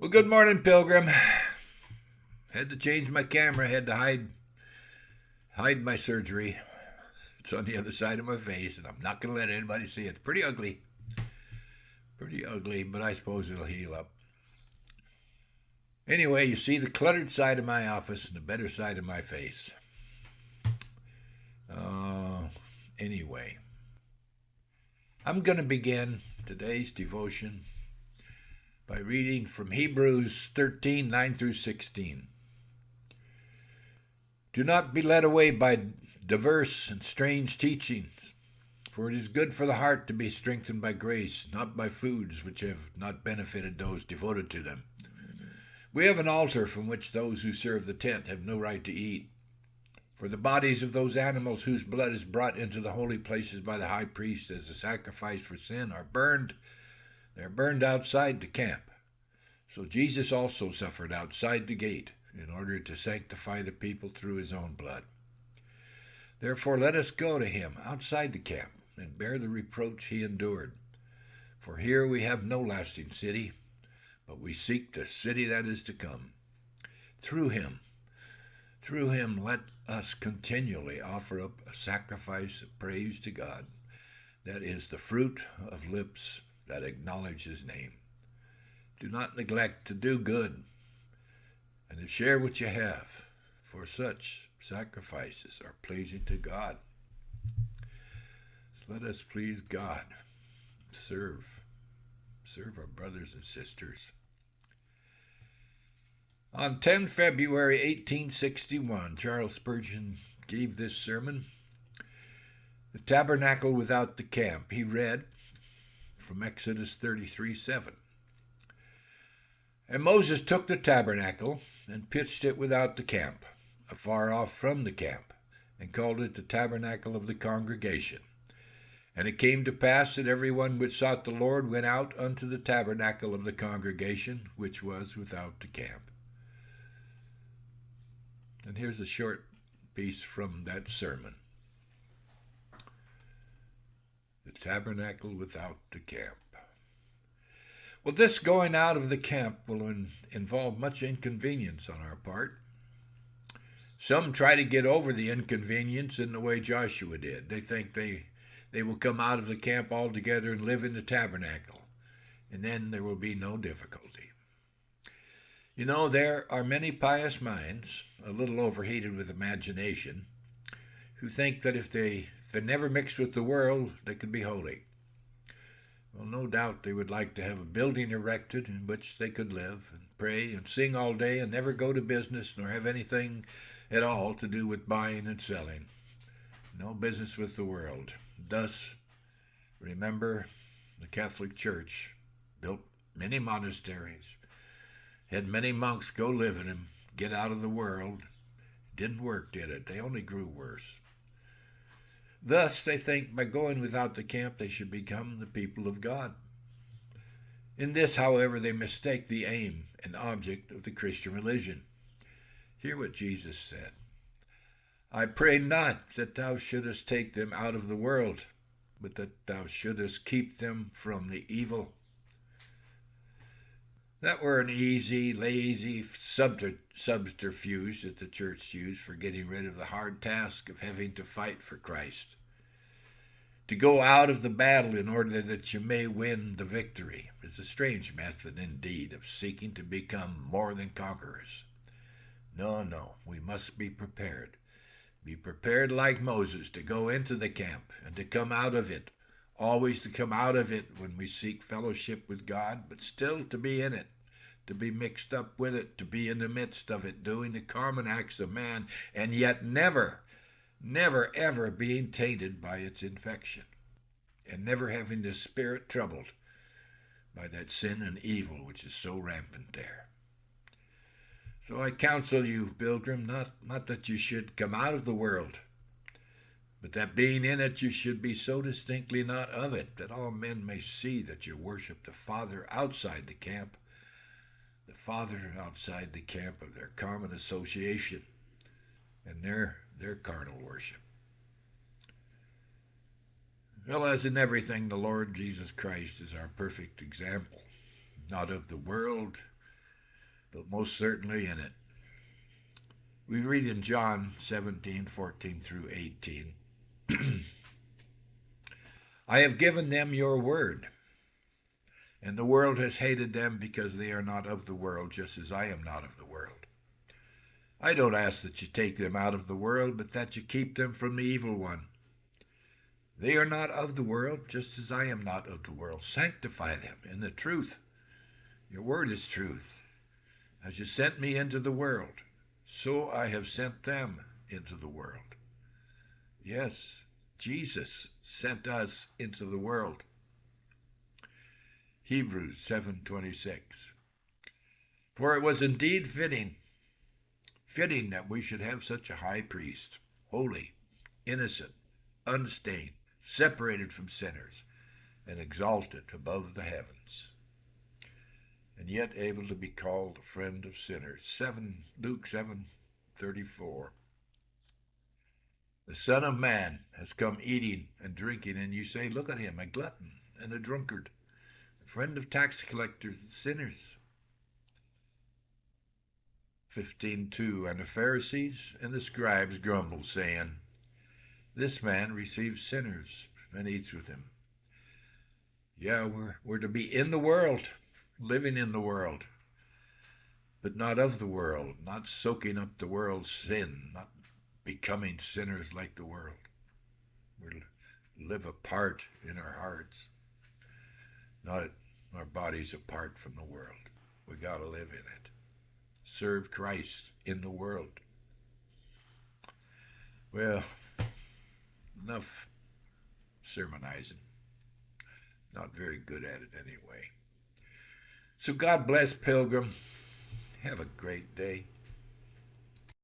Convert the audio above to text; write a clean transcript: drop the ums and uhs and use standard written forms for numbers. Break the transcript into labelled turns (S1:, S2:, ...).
S1: Well, good morning, Pilgrim. Had to change my camera. Had to hide my surgery. It's on the other side of my face, and I'm not going to let anybody see it. It's pretty ugly, but I suppose it'll heal up. Anyway, you see the cluttered side of my office and the better side of my face. Uh, anyway, I'm going to begin today's devotion by reading from Hebrews 13 9 through 16. Do not be led away by diverse and strange teachings, for it is good for the heart to be strengthened by grace, not by foods which have not benefited those devoted to them. We have an altar from which those who serve the tent have no right to eat. For the bodies of those animals whose blood is brought into the holy places by the high priest as a sacrifice for sin are burned. They're burned outside the camp. So Jesus also suffered outside the gate in order to sanctify the people through his own blood. Therefore let us go to him outside the camp and bear the reproach he endured. For here we have no lasting city, but we seek the city that is to come. Through him let us continually offer up a sacrifice of praise to God. That is the fruit of lips that acknowledge his name. Do not neglect to do good and to share what you have, for such sacrifices are pleasing to God. So let us please God, serve our brothers and sisters. On 10 February 1861, Charles Spurgeon gave this sermon, The Tabernacle Without the Camp. He read from Exodus 33:7. And Moses took the tabernacle and pitched it without the camp, afar off from the camp, and called it the tabernacle of the congregation. And it came to pass that every one which sought the Lord went out unto the tabernacle of the congregation, which was without the camp. And here's a short piece from that sermon. The tabernacle without the camp. Well, this going out of the camp will involve much inconvenience on our part. Some try to get over the inconvenience in the way Joshua did. They think they will come out of the camp altogether and live in the tabernacle, and then there will be no difficulty. You know, there are many pious minds, a little overheated with imagination, who think that if they never mixed with the world, they could be holy. Well, no doubt they would like to have a building erected in which they could live and pray and sing all day and never go to business nor have anything at all to do with buying and selling. No business with the world. Thus, remember, the Catholic Church built many monasteries, had many monks go live in them, get out of the world. Didn't work, did it? They only grew worse. Thus, they think by going without the camp they should become the people of God. In this, however, they mistake the aim and object of the Christian religion. Hear what Jesus said. I pray not that thou shouldest take them out of the world, but that thou shouldest keep them from the evil. That were an easy, lazy subterfuge that the church used for getting rid of the hard task of having to fight for Christ. To go out of the battle in order that you may win the victory is a strange method indeed of seeking to become more than conquerors. No, we must be prepared. Be prepared like Moses to go into the camp and to come out of it. Always to come out of it when we seek fellowship with God, but still to be in it, to be mixed up with it, to be in the midst of it, doing the common acts of man, and yet never ever being tainted by its infection, and never having the spirit troubled by that sin and evil which is so rampant there. So I counsel you, pilgrim, not that you should come out of the world, but that being in it you should be so distinctly not of it, that all men may see that you worship the Father outside the camp, the Father outside the camp of their common association and their carnal worship. Well, as in everything, the Lord Jesus Christ is our perfect example, not of the world, but most certainly in it. We read in John 17:14 through 18, I have given them your word, and the world has hated them because they are not of the world, just as I am not of the world. I don't ask that you take them out of the world, but that you keep them from the evil one. They are not of the world, just as I am not of the world. Sanctify them in the truth. Your word is truth. As you sent me into the world, so I have sent them into the world. Yes, Jesus sent us into the world. Hebrews 7:26. For it was indeed fitting that we should have such a high priest, holy, innocent, unstained, separated from sinners, and exalted above the heavens, and yet able to be called a friend of sinners. Luke 7:34. The Son of Man has come eating and drinking, and you say, look at him, a glutton and a drunkard, a friend of tax collectors and sinners. 15:2. And the Pharisees and the scribes grumbled, saying, this man receives sinners and eats with them. Yeah, we're to be in the world, living in the world, but not of the world, not soaking up the world's sin, not becoming sinners like the world. We're to live apart in our hearts, not our bodies apart from the world. We got to live in it. Serve Christ in the world. Well, enough sermonizing. Not very good at it anyway. So God bless, Pilgrim. Have a great day.